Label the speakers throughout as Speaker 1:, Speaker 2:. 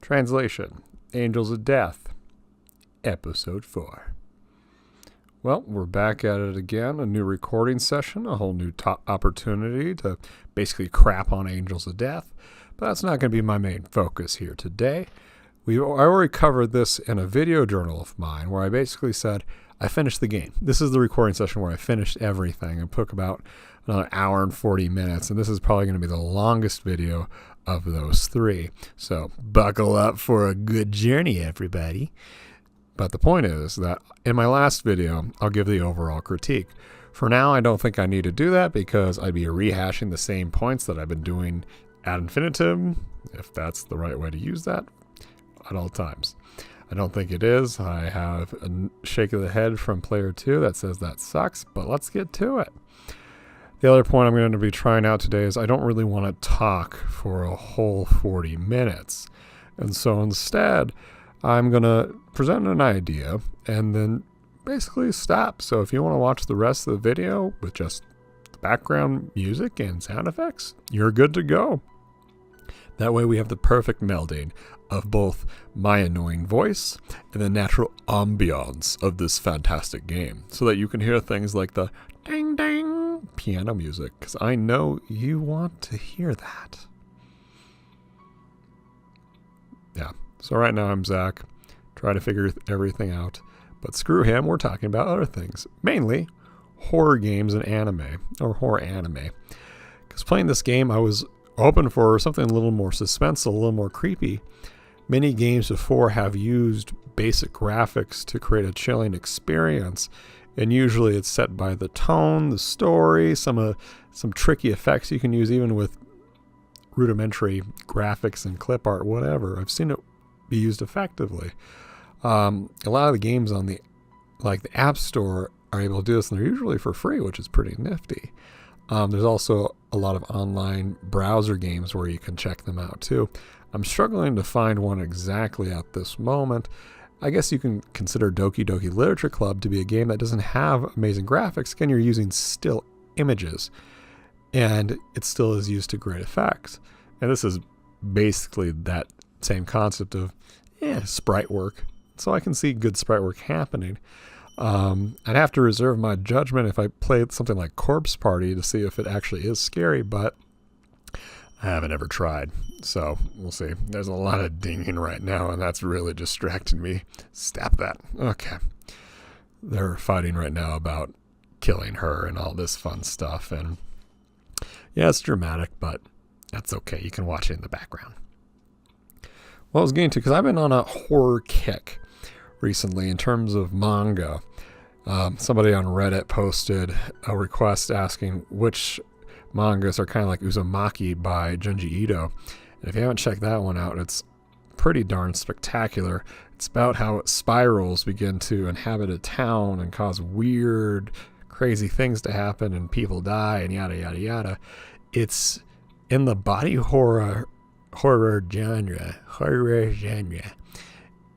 Speaker 1: Translation: Angels of Death, Episode 4. Well, we're back at it again, a new recording session, a whole new opportunity to basically crap on Angels of Death, but that's not going to be my main focus here today. I already covered this in a video journal of mine where I basically said I finished the game. This is the recording session where I finished everything and took about another hour and 40 minutes, and this is probably going to be the longest video of those three. So buckle up for a good journey, everybody. But the point is that in my last video, I'll give the overall critique. For now, I don't think I need to do that because I'd be rehashing the same points that I've been doing ad infinitum, if that's the right way to use that, at all times. I don't think it is. I have a shake of the head from player 2 that says that sucks, but let's get to it. The other point I'm going to be trying out today is I don't really want to talk for a whole 40 minutes. And so instead, I'm going to present an idea and then basically stop. So if you want to watch the rest of the video with just background music and sound effects, you're good to go. That way we have the perfect melding of both my annoying voice and the natural ambiance of this fantastic game, so that you can hear things like the ding ding piano music, because I know you want to hear that. Yeah, so right now I'm Zach, trying to figure everything out, but screw him, we're talking about other things, mainly horror games and anime, or horror anime. Because playing this game, I was hoping for something a little more suspenseful, a little more creepy. Many games before have used basic graphics to create a chilling experience, and usually it's set by the tone, the story, some tricky effects you can use even with rudimentary graphics and clip art, whatever. I've seen it be used effectively. A lot of the games on the App Store are able to do this, and they're usually for free, which is pretty nifty. There's also a lot of online browser games where you can check them out too. I'm struggling to find one exactly at this moment. I guess you can consider Doki Doki Literature Club to be a game that doesn't have amazing graphics. Again, you're using still images, and it still is used to great effect. And this is basically that same concept of sprite work. So I can see good sprite work happening. I'd have to reserve my judgment if I played something like Corpse Party to see if it actually is scary, but I haven't ever tried. So we'll see. There's a lot of dinging right now, and that's really distracting me. Stop that. Okay. They're fighting right now about killing her and all this fun stuff. And yeah, it's dramatic, but that's okay. You can watch it in the background. Well, I was getting to, because I've been on a horror kick recently in terms of manga. Somebody on Reddit posted a request asking which mangas are kind of like Uzumaki by Junji Ito. And if you haven't checked that one out, it's pretty darn spectacular. It's about how spirals begin to inhabit a town and cause weird, crazy things to happen and people die and yada, yada, yada. It's in the body horror genre.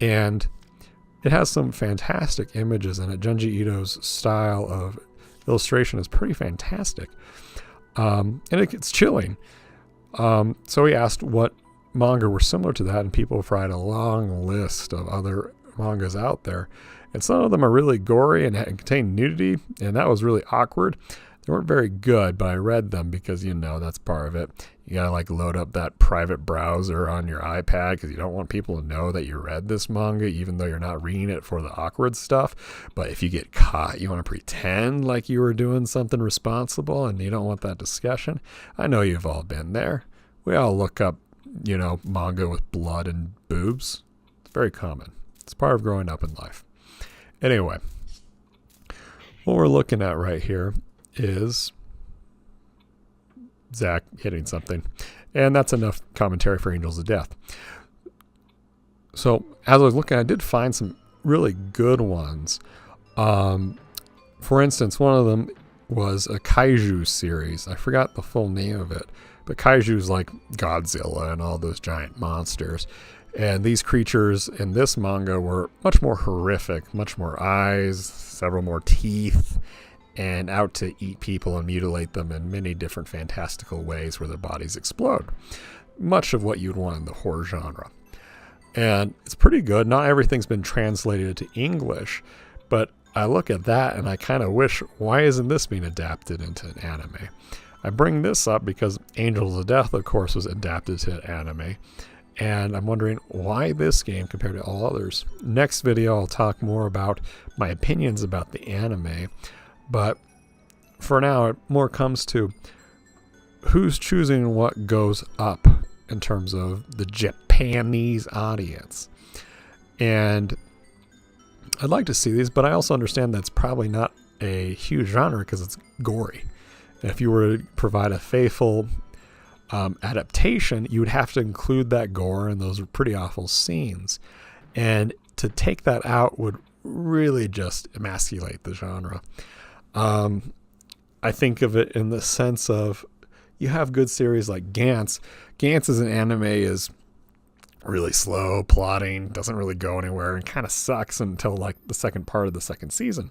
Speaker 1: And it has some fantastic images in it. Junji Ito's style of illustration is pretty fantastic. And it's chilling. So we asked what manga were similar to that, and people provided a long list of other mangas out there. And some of them are really gory and contain nudity, and that was really awkward. They weren't very good, but I read them because, that's part of it. You gotta load up that private browser on your iPad because you don't want people to know that you read this manga, even though you're not reading it for the awkward stuff. But if you get caught, you want to pretend like you were doing something responsible, and you don't want that discussion. I know you've all been there. We all look up, manga with blood and boobs. It's very common. It's part of growing up in life. Anyway, what we're looking at right here is Zach hitting something, and that's enough commentary for Angels of Death. So as I was looking, I did find some really good ones. For instance, one of them was a kaiju series. I forgot the full name of it, but kaiju is like Godzilla and all those giant monsters. And these creatures in this manga were much more horrific, much more eyes, several more teeth, and out to eat people and mutilate them in many different fantastical ways where their bodies explode. Much of what you'd want in the horror genre. And it's pretty good. Not everything's been translated to English, but I look at that and I kind of wish, why isn't this being adapted into an anime? I bring this up because Angels of Death, of course, was adapted to anime. And I'm wondering why this game compared to all others. Next video, I'll talk more about my opinions about the anime. But for now, it more comes to who's choosing what goes up in terms of the Japanese audience. And I'd like to see these, but I also understand that's probably not a huge genre because it's gory. And if you were to provide a faithful adaptation, you would have to include that gore, and those are pretty awful scenes. And to take that out would really just emasculate the genre. I think of it in the sense of you have good series like Gantz. Gantz as an anime is really slow, plotting, doesn't really go anywhere, and kind of sucks until like the second part of the second season.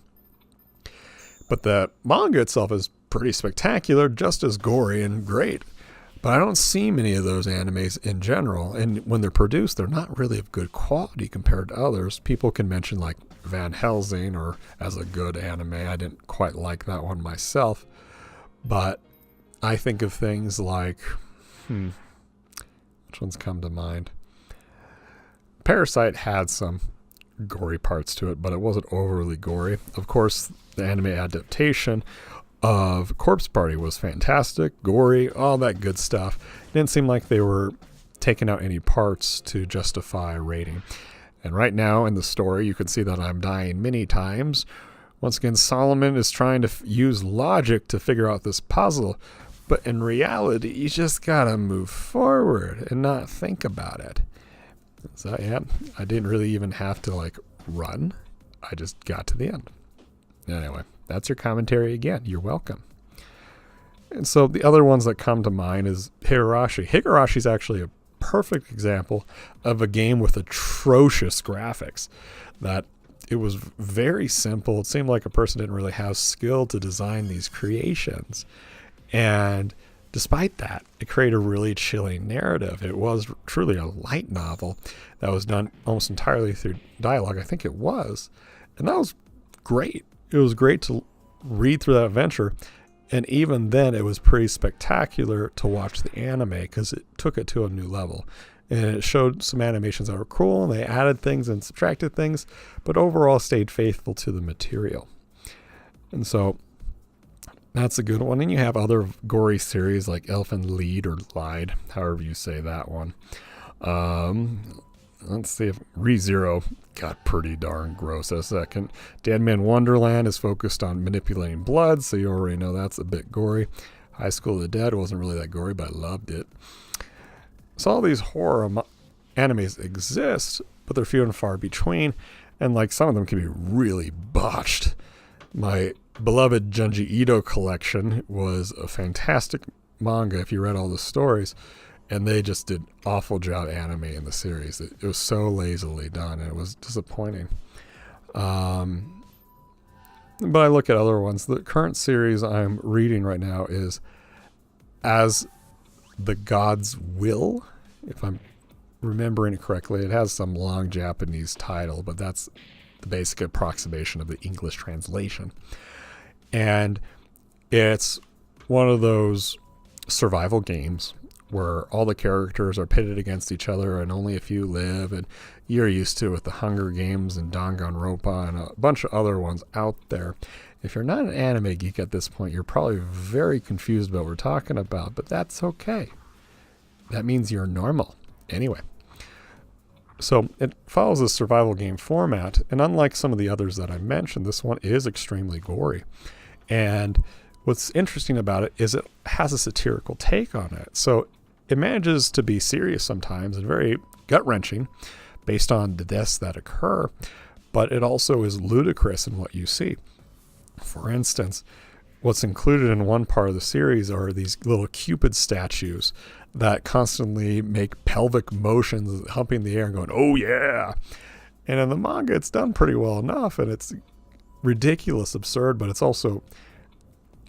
Speaker 1: But the manga itself is pretty spectacular, just as gory and great. But I don't see many of those animes in general, and when they're produced, they're not really of good quality compared to others. People can mention like Van Helsing or as a good anime. I didn't quite like that one myself, but I think of things like, which ones come to mind? Parasite had some gory parts to it, but it wasn't overly gory. Of course, the anime adaptation of Corpse Party was fantastic, gory, all that good stuff. It didn't seem like they were taking out any parts to justify a rating. And right now in the story, you can see that I'm dying many times. Once again, Solomon is trying to use logic to figure out this puzzle, but in reality, you just gotta move forward and not think about it. So yeah, I didn't really even have to like run. I just got to the end. Anyway, that's your commentary again. You're welcome. And so the other ones that come to mind is Higurashi. Higurashi is actually a perfect example of a game with atrocious graphics. That it was very simple. It seemed like a person didn't really have skill to design these creations. And despite that, it created a really chilling narrative. It was truly a light novel that was done almost entirely through dialogue. I think it was. And that was great. It was great to read through that adventure. And even then, it was pretty spectacular to watch the anime because it took it to a new level. And it showed some animations that were cool, and they added things and subtracted things, but overall stayed faithful to the material. And so that's a good one. And you have other gory series like Elfen Lied or Lied, however you say that one. Let's see if ReZero got pretty darn gross a second. Dead Man Wonderland is focused on manipulating blood, so you already know that's a bit gory. High School of the Dead wasn't really that gory, but I loved it. So all these horror animes exist, but they're few and far between, and like some of them can be really botched. My beloved Junji Ito collection was a fantastic manga if you read all the stories, and they just did awful job animating in the series. It was so lazily done, and it was disappointing. But I look at other ones. The current series I'm reading right now is As the Gods Will, if I'm remembering it correctly. It has some long Japanese title, but that's the basic approximation of the English translation. And it's one of those survival games where all the characters are pitted against each other and only a few live, and you're used to it with the Hunger Games and Danganronpa and a bunch of other ones out there. If you're not an anime geek at this point, you're probably very confused about what we're talking about, but that's okay. That means you're normal. Anyway, so it follows a survival game format, and unlike some of the others that I mentioned, this one is extremely gory. And what's interesting about it is it has a satirical take on it. So it manages to be serious sometimes and very gut-wrenching based on the deaths that occur, but it also is ludicrous in what you see. For instance, what's included in one part of the series are these little Cupid statues that constantly make pelvic motions, humping the air and going, "Oh yeah!" And in the manga, it's done pretty well enough, and it's ridiculous, absurd, but it's also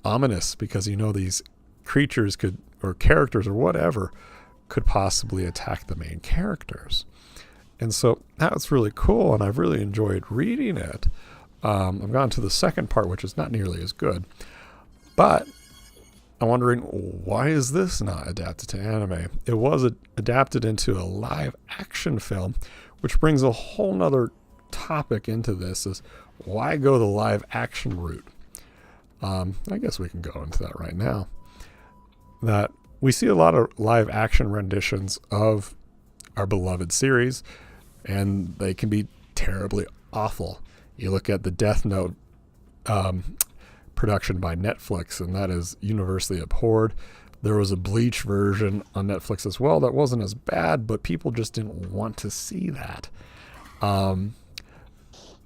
Speaker 1: ominous because you know these creatures could, or characters or whatever, could possibly attack the main characters. And so that's really cool, and I've really enjoyed reading it. I've gone to the second part, which is not nearly as good. But I'm wondering, why is this not adapted to anime? It was adapted into a live action film, which brings a whole nother topic into this, is why go the live action route? I guess we can go into that right now. That we see a lot of live action renditions of our beloved series, and they can be terribly awful. You look at the Death Note production by Netflix, and that is universally abhorred. There was a Bleach version on Netflix as well that wasn't as bad, but people just didn't want to see that.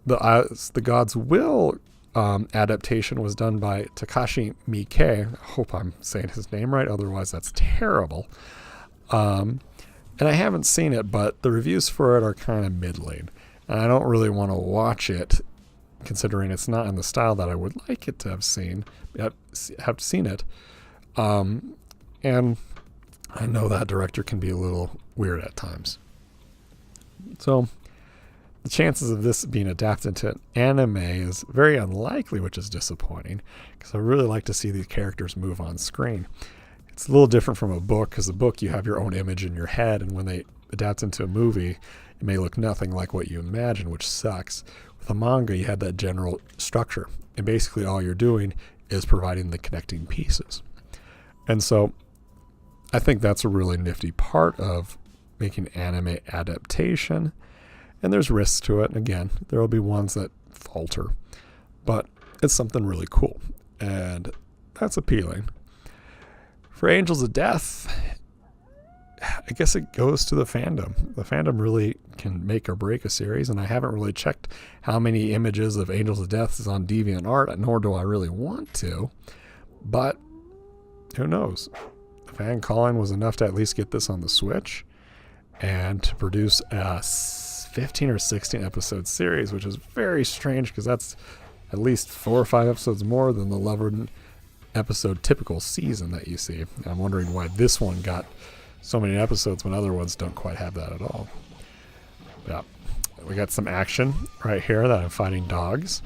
Speaker 1: The God's Will adaptation was done by Takashi Miike. I hope I'm saying his name right, otherwise that's terrible. And I haven't seen it, but the reviews for it are kind of middling. And I don't really want to watch it, considering it's not in the style that I would like it to have seen it. And I know that director can be a little weird at times. So the chances of this being adapted to anime is very unlikely, which is disappointing, because I really like to see these characters move on screen. It's a little different from a book, because a book you have your own image in your head, and when they adapt into a movie, it may look nothing like what you imagine, which sucks. With a manga, you have that general structure, and basically all you're doing is providing the connecting pieces. And so I think that's a really nifty part of making anime adaptation. And there's risks to it. Again, there will be ones that falter, but it's something really cool, and that's appealing. For Angels of Death, I guess it goes to the fandom. The fandom really can make or break a series, and I haven't really checked how many images of Angels of Death is on DeviantArt, nor do I really want to, but who knows? The fan calling was enough to at least get this on the Switch, and to produce a 15 or 16 episode series, which is very strange, because that's at least 4 or 5 episodes more than the 11 episode typical season that you see. And I'm wondering why this one got so many episodes when other ones don't quite have that at all. Yeah, we got some action right here that I'm fighting dogs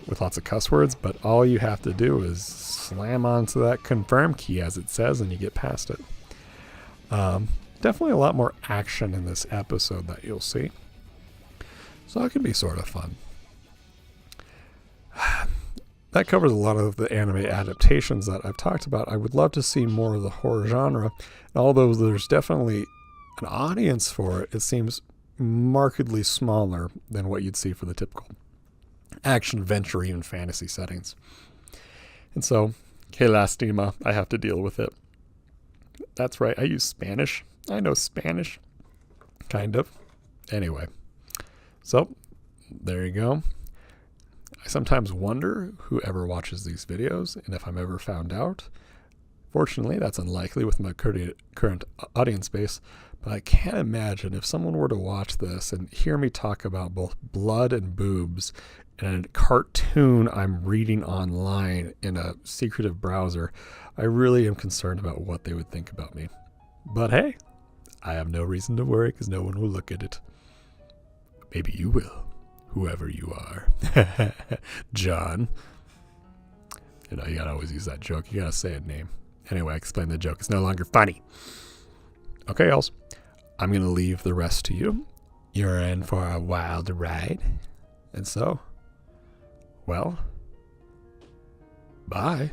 Speaker 1: with lots of cuss words, but all you have to do is slam onto that confirm key, as it says, and you get past it. Definitely a lot more action in this episode that you'll see. So it can be sort of fun. That covers a lot of the anime adaptations that I've talked about. I would love to see more of the horror genre. And although there's definitely an audience for it, it seems markedly smaller than what you'd see for the typical action, adventure, even fantasy settings. And so, que lastima, I have to deal with it. That's right, I use Spanish. I know Spanish. Kind of. Anyway. So, there you go. I sometimes wonder whoever watches these videos and if I'm ever found out. Fortunately, that's unlikely with my current audience base, but I can't imagine if someone were to watch this and hear me talk about both blood and boobs in a cartoon I'm reading online in a secretive browser. I really am concerned about what they would think about me. But hey, I have no reason to worry, because no one will look at it. Maybe you will. Whoever you are. John. You know, you gotta always use that joke. You gotta say a name. Anyway, I explained the joke. It's no longer funny. Okay, y'all. I'm gonna leave the rest to you. You're in for a wild ride. And so, well, bye.